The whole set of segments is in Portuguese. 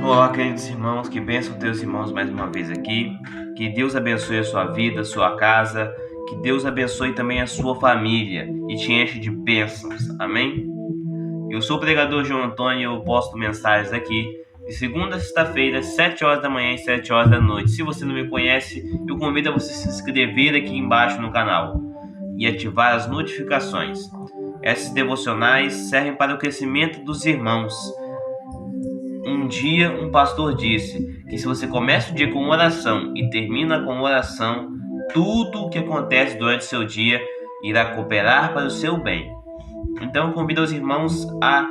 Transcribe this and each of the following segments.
Olá, queridos irmãos, que bênção ter os irmãos mais uma vez aqui. Que Deus abençoe a sua vida, a sua casa. Que Deus abençoe também a sua família e te enche de bênçãos. Amém? Eu sou o pregador João Antônio e eu posto mensagens aqui de segunda a sexta-feira, 7 horas da manhã e 7 horas da noite. Se você não me conhece, eu convido a você se inscrever aqui embaixo no canal e ativar as notificações. Esses devocionais servem para o crescimento dos irmãos. Um dia um pastor disse que se você começa o dia com oração e termina com oração, tudo o que acontece durante seu dia irá cooperar para o seu bem. Então eu convido os irmãos a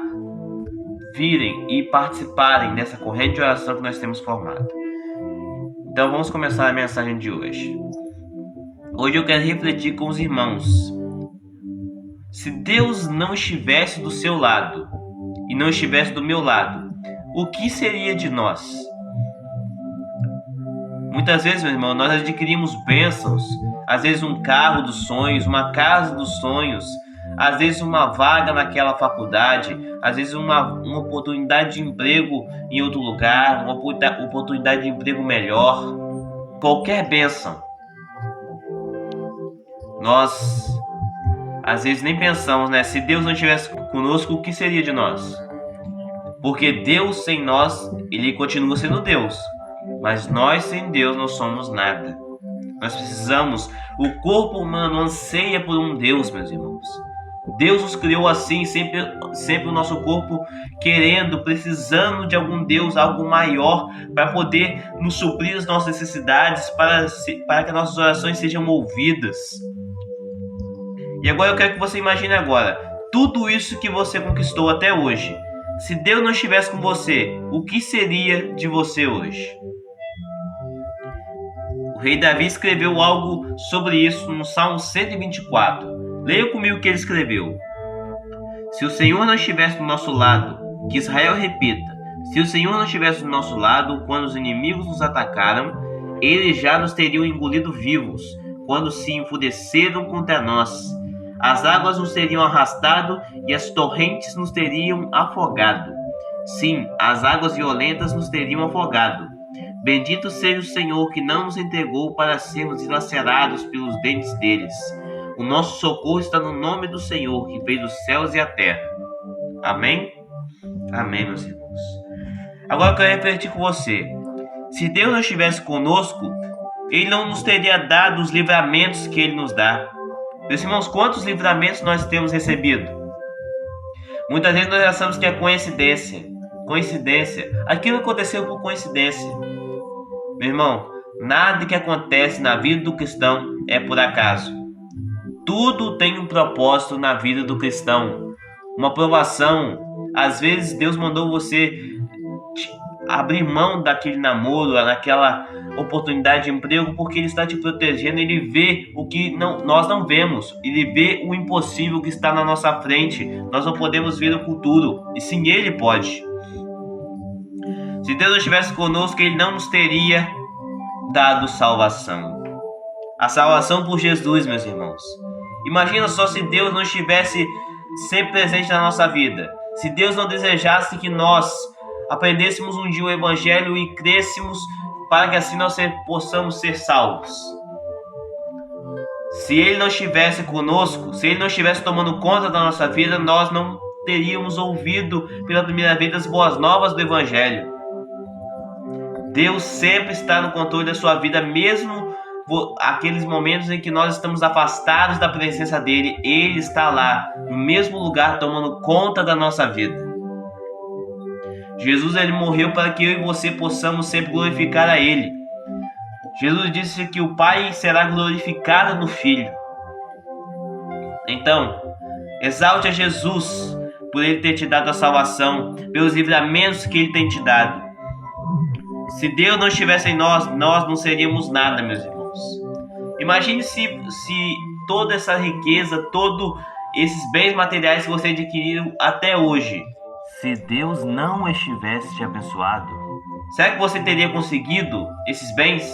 virem e participarem dessa corrente de oração que nós temos formado. Então vamos começar a mensagem de hoje. Hoje eu quero refletir com os irmãos. Se Deus não estivesse do seu lado e não estivesse do meu lado, o que seria de nós? Muitas vezes, meu irmão, nós adquirimos bênçãos, às vezes um carro dos sonhos, uma casa dos sonhos, às vezes uma vaga naquela faculdade, às vezes uma oportunidade de emprego em outro lugar, uma oportunidade de emprego melhor, qualquer bênção. Nós, às vezes, nem pensamos, né? Se Deus não estivesse conosco, o que seria de nós? Porque Deus sem nós, Ele continua sendo Deus. Mas nós sem Deus não somos nada. Nós precisamos, o corpo humano anseia por um Deus, meus irmãos. Deus nos criou assim, sempre o nosso corpo querendo, precisando de algum Deus, algo maior, para poder nos suprir as nossas necessidades, para que nossas orações sejam ouvidas. E agora eu quero que você imagine agora, tudo isso que você conquistou até hoje. Se Deus não estivesse com você, o que seria de você hoje? O rei Davi escreveu algo sobre isso no Salmo 124. Leia comigo o que ele escreveu. Se o Senhor não estivesse do nosso lado, que Israel repita, se o Senhor não estivesse do nosso lado quando os inimigos nos atacaram, eles já nos teriam engolido vivos, quando se enfureceram contra nós. As águas nos teriam arrastado e as torrentes nos teriam afogado. Sim, as águas violentas nos teriam afogado. Bendito seja o Senhor que não nos entregou para sermos dilacerados pelos dentes deles. O nosso socorro está no nome do Senhor, que fez os céus e a terra. Amém? Amém, meus irmãos. Agora eu quero refletir com você. Se Deus não estivesse conosco, Ele não nos teria dado os livramentos que Ele nos dá. Meus irmãos, quantos livramentos nós temos recebido? Muitas vezes nós achamos que é coincidência. Aquilo aconteceu por coincidência. Meu irmão, nada que acontece na vida do cristão é por acaso. Tudo tem um propósito na vida do cristão. Uma provação. Às vezes Deus mandou você abrir mão daquele namoro, daquela oportunidade de emprego, porque Ele está te protegendo. Ele vê o que nós não vemos. Ele vê o impossível que está na nossa frente. Nós não podemos ver o futuro, e sim Ele pode. Se Deus não estivesse conosco, Ele não nos teria dado salvação. A salvação por Jesus, meus irmãos. Imagina só se Deus não estivesse sempre presente na nossa vida. Se Deus não desejasse que nós aprendêssemos um dia o Evangelho e crescêssemos para que assim nós possamos ser salvos. Se Ele não estivesse conosco, se Ele não estivesse tomando conta da nossa vida, nós não teríamos ouvido pela primeira vez as boas novas do Evangelho. Deus sempre está no controle da sua vida, mesmo aqueles momentos em que nós estamos afastados da presença dEle. Ele está lá, no mesmo lugar, tomando conta da nossa vida. Jesus, Ele morreu para que eu e você possamos sempre glorificar a Ele. Jesus disse que o Pai será glorificado no Filho. Então, exalte a Jesus por Ele ter te dado a salvação, pelos livramentos que Ele tem te dado. Se Deus não estivesse em nós, nós não seríamos nada, meus irmãos. Imagine se toda essa riqueza, todos esses bens materiais que você adquiriu até hoje, se Deus não estivesse te abençoado, será que você teria conseguido esses bens?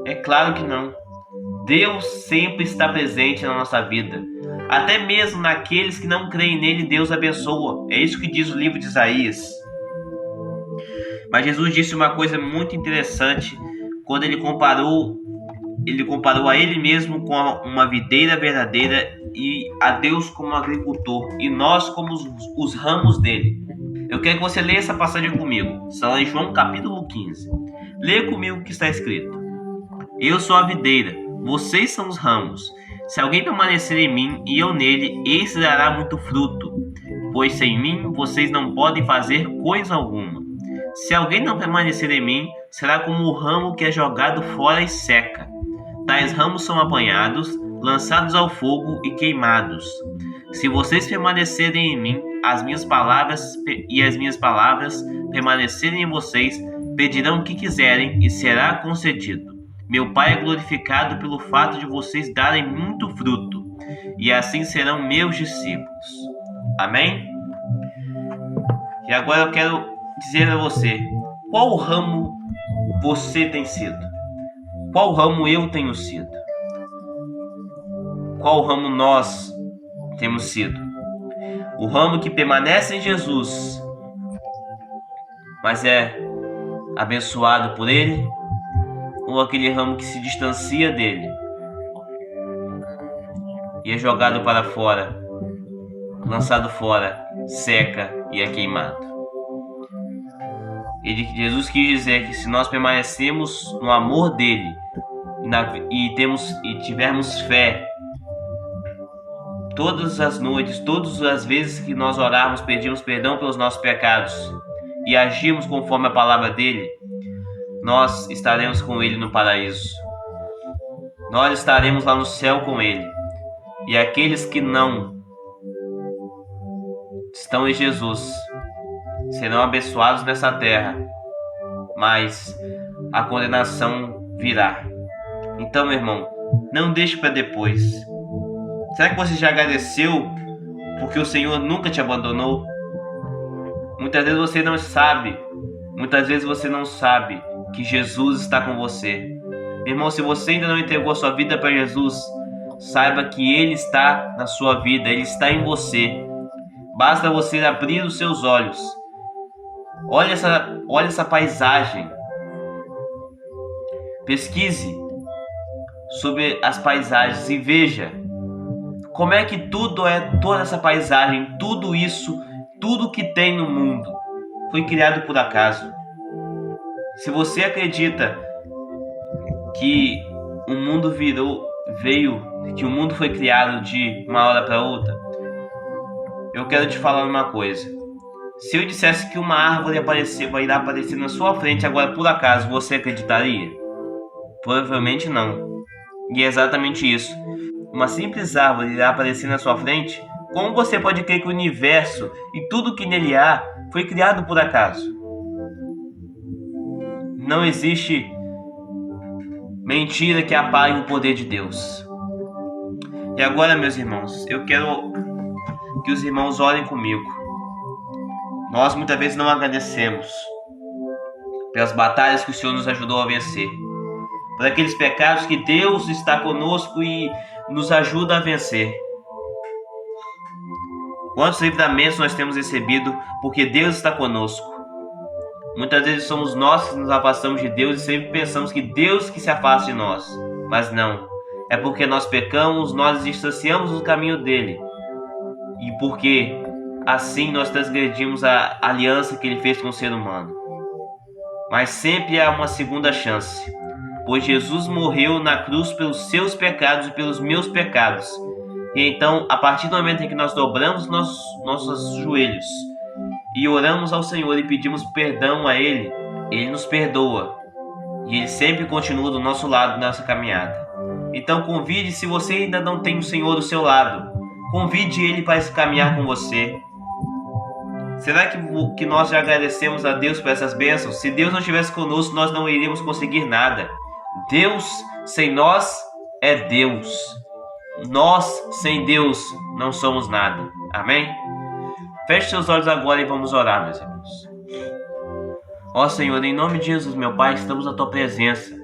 É claro que não. Deus sempre está presente na nossa vida. Até mesmo naqueles que não creem nele, Deus abençoa. É isso que diz o livro de Isaías. Mas Jesus disse uma coisa muito interessante quando ele comparou a ele mesmo com uma videira verdadeira e a Deus como agricultor e nós como os ramos dele. Eu quero que você leia essa passagem comigo. Está lá em João capítulo 15. Leia comigo o que está escrito. Eu sou a videira, vocês são os ramos. Se alguém permanecer em mim e eu nele, esse dará muito fruto, pois sem mim vocês não podem fazer coisa alguma. Se alguém não permanecer em mim, será como o ramo que é jogado fora e seca. Tais ramos são apanhados, lançados ao fogo e queimados. Se vocês permanecerem em mim, as minhas palavras permanecerem em vocês, pedirão o que quiserem e será concedido. Meu Pai é glorificado pelo fato de vocês darem muito fruto, e assim serão meus discípulos. Amém? E agora eu quero dizer a você, qual ramo você tem sido? Qual ramo eu tenho sido? Qual ramo nós temos sido? O ramo que permanece em Jesus, mas é abençoado por Ele? Ou aquele ramo que se distancia dele e é jogado para fora, lançado fora, seca e é queimado? Jesus quis dizer que se nós permanecemos no amor dele e tivermos fé, todas as noites, todas as vezes que nós orarmos, pedimos perdão pelos nossos pecados e agirmos conforme a palavra dele, nós estaremos com ele no paraíso. Nós estaremos lá no céu com ele. E aqueles que não estão em Jesus serão abençoados nessa terra, mas a condenação virá. Então, meu irmão, não deixe para depois. Será que você já agradeceu porque o Senhor nunca te abandonou? Muitas vezes você não sabe que Jesus está com você. Meu irmão, se você ainda não entregou sua vida para Jesus, saiba que Ele está na sua vida, Ele está em você. Basta você abrir os seus olhos. Olha essa paisagem. Pesquise sobre as paisagens e veja como é que toda essa paisagem, tudo isso, tudo que tem no mundo foi criado por acaso. Se você acredita que o mundo que o mundo foi criado de uma hora para outra, eu quero te falar uma coisa. Se eu dissesse que uma árvore irá aparecer na sua frente agora por acaso, você acreditaria? Provavelmente não. E é exatamente isso. Uma simples árvore irá aparecer na sua frente? Como você pode crer que o universo e tudo que nele há foi criado por acaso? Não existe mentira que apague o poder de Deus. E agora, meus irmãos, eu quero que os irmãos orem comigo. Nós muitas vezes não agradecemos pelas batalhas que o Senhor nos ajudou a vencer, por aqueles pecados que Deus está conosco e nos ajuda a vencer. Quantos livramentos nós temos recebido porque Deus está conosco? Muitas vezes somos nós que nos afastamos de Deus e sempre pensamos que Deus que se afasta de nós. Mas não. É porque nós pecamos, nós distanciamos do caminho dele. E porque assim nós transgredimos a aliança que ele fez com o ser humano. Mas sempre há uma segunda chance. Pois Jesus morreu na cruz pelos seus pecados e pelos meus pecados. E então, a partir do momento em que nós dobramos nossos joelhos e oramos ao Senhor e pedimos perdão a Ele, Ele nos perdoa. E Ele sempre continua do nosso lado nessa caminhada. Então convide, se você ainda não tem o Senhor do seu lado, convide Ele para caminhar com você. Será que nós já agradecemos a Deus por essas bênçãos? Se Deus não estivesse conosco, nós não iríamos conseguir nada. Deus sem nós é Deus. Nós sem Deus não somos nada. Amém? Feche seus olhos agora e vamos orar, meus irmãos. Ó Senhor, em nome de Jesus, meu Pai, estamos na Tua presença.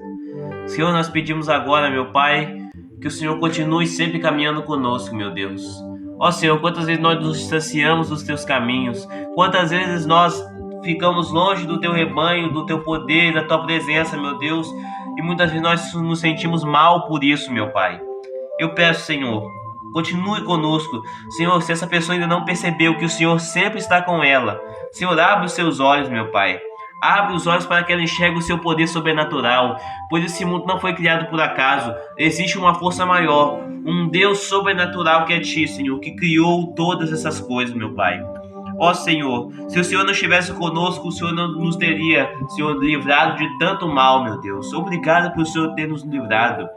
Senhor, nós pedimos agora, meu Pai, que o Senhor continue sempre caminhando conosco, meu Deus. Ó Senhor, quantas vezes nós nos distanciamos dos Teus caminhos, quantas vezes nós ficamos longe do teu rebanho, do teu poder, da tua presença, meu Deus, e muitas vezes nós nos sentimos mal por isso, meu Pai. Eu peço, Senhor, continue conosco. Senhor, se essa pessoa ainda não percebeu que o Senhor sempre está com ela, Senhor, abre os seus olhos, meu Pai. Abre os olhos para que ela enxergue o seu poder sobrenatural, pois esse mundo não foi criado por acaso. Existe uma força maior, um Deus sobrenatural que é Ti, Senhor, que criou todas essas coisas, meu Pai. Ó Senhor, se o Senhor não estivesse conosco, o Senhor não nos teria, Senhor, livrado de tanto mal, meu Deus. Obrigado por o Senhor ter nos livrado.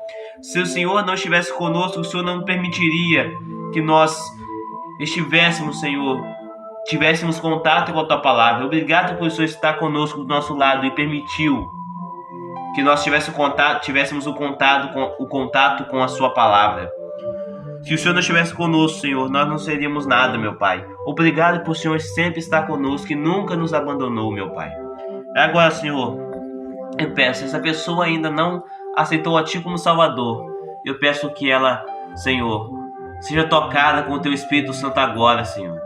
Se o Senhor não estivesse conosco, o Senhor não permitiria que nós estivéssemos, Senhor, tivéssemos contato com a Tua Palavra. Obrigado por o Senhor estar conosco do nosso lado e permitiu que nós tivéssemos o contato com a Sua Palavra. Se o Senhor não estivesse conosco, Senhor, nós não seríamos nada, meu Pai. Obrigado por o Senhor sempre estar conosco e nunca nos abandonou, meu Pai. Agora, Senhor, eu peço, se essa pessoa ainda não aceitou a Ti como Salvador, eu peço que ela, Senhor, seja tocada com o Teu Espírito Santo agora, Senhor.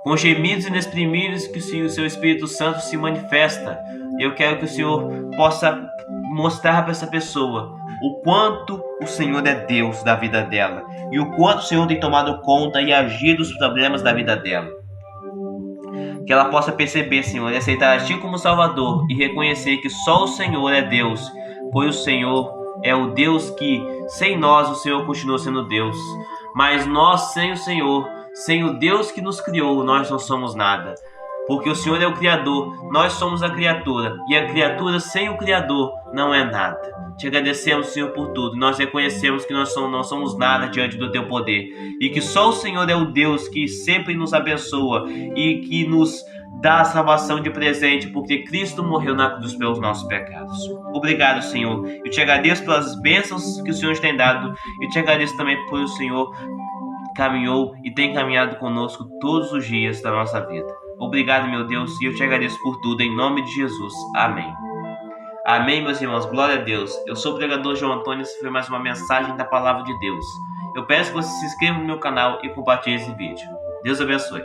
Com gemidos inexprimíveis que o Seu Espírito Santo se manifesta. Eu quero que o Senhor possa mostrar para essa pessoa o quanto o Senhor é Deus da vida dela e o quanto o Senhor tem tomado conta e agido nos problemas da vida dela. Que ela possa perceber, Senhor, e aceitar a Ti como Salvador e reconhecer que só o Senhor é Deus, pois o Senhor é o Deus que, sem nós, o Senhor continua sendo Deus. Mas nós, sem o Senhor, sem o Deus que nos criou, nós não somos nada. Porque o Senhor é o Criador, nós somos a criatura, e a criatura sem o Criador não é nada. Te agradecemos, Senhor, por tudo. Nós reconhecemos que nós não somos nada diante do Teu poder, e que só o Senhor é o Deus que sempre nos abençoa e que nos dá a salvação de presente, porque Cristo morreu na cruz pelos nossos pecados. Obrigado, Senhor. Eu te agradeço pelas bênçãos que o Senhor nos tem dado, e te agradeço também por o Senhor caminhou e tem caminhado conosco todos os dias da nossa vida. Obrigado, meu Deus, e eu te agradeço por tudo, em nome de Jesus. Amém. Amém, meus irmãos. Glória a Deus. Eu sou o pregador João Antônio e essa foi mais uma mensagem da Palavra de Deus. Eu peço que você se inscreva no meu canal e compartilhe esse vídeo. Deus abençoe.